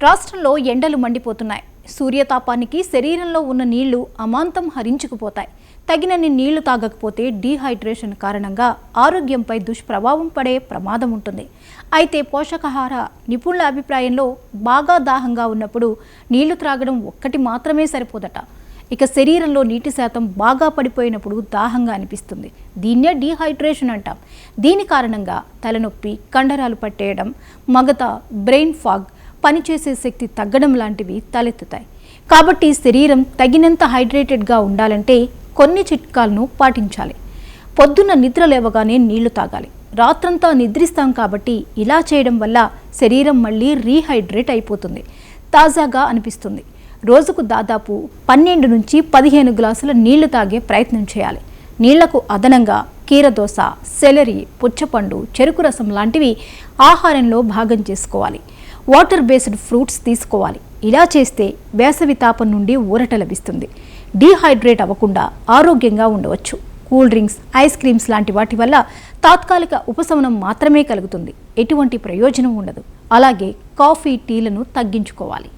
రాష్ట్రంలో ఎండలు మండిపోతున్నాయి. సూర్యతాపానికి శరీరంలో ఉన్న నీళ్లు అమాంతం హరించుకుపోతాయి. తగినన్ని నీళ్లు తాగకపోతే డీహైడ్రేషన్ కారణంగా ఆరోగ్యంపై దుష్ప్రభావం పడే ప్రమాదం ఉంటుంది. అయితే పోషకాహార నిపుణుల అభిప్రాయంలో బాగా దాహంగా ఉన్నప్పుడు నీళ్లు త్రాగడం ఒక్కటి మాత్రమే సరిపోదట. ఇక శరీరంలో నీటి శాతం బాగా పడిపోయినప్పుడు దాహంగా అనిపిస్తుంది. దీన్నే డీహైడ్రేషన్ అంటాం. దీని కారణంగా తలనొప్పి, కండరాలు పట్టేయడం, మగత, బ్రెయిన్ ఫాగ్, పనిచేసే శక్తి తగ్గడం లాంటివి తలెత్తుతాయి. కాబట్టి శరీరం తగినంత హైడ్రేటెడ్గా ఉండాలంటే కొన్ని చిట్కాలను పాటించాలి. పొద్దున్న నిద్ర లేవగానే నీళ్లు తాగాలి. రాత్రంతా నిద్రిస్తాం కాబట్టి ఇలా చేయడం వల్ల శరీరం మళ్ళీ రీహైడ్రేట్ అయిపోతుంది, తాజాగా అనిపిస్తుంది. రోజుకు దాదాపు 12 నుంచి 15 గ్లాసుల నీళ్లు తాగే ప్రయత్నం చేయాలి. నీళ్లకు అదనంగా కీరదోస, సెలరీ, పుచ్చపండు, చెరుకు రసం లాంటివి ఆహారంలో భాగం చేసుకోవాలి. వాటర్ బేస్డ్ ఫ్రూట్స్ తీసుకోవాలి. ఇలా చేస్తే వేసవి తాపం నుండి ఊరట లభిస్తుంది. డీహైడ్రేట్ అవ్వకుండా ఆరోగ్యంగా ఉండవచ్చు. కూల్ డ్రింక్స్, ఐస్ క్రీమ్స్ లాంటి వాటి వల్ల తాత్కాలిక ఉపశమనం మాత్రమే కలుగుతుంది, ఎటువంటి ప్రయోజనం ఉండదు. అలాగే కాఫీ, టీలను తగ్గించుకోవాలి.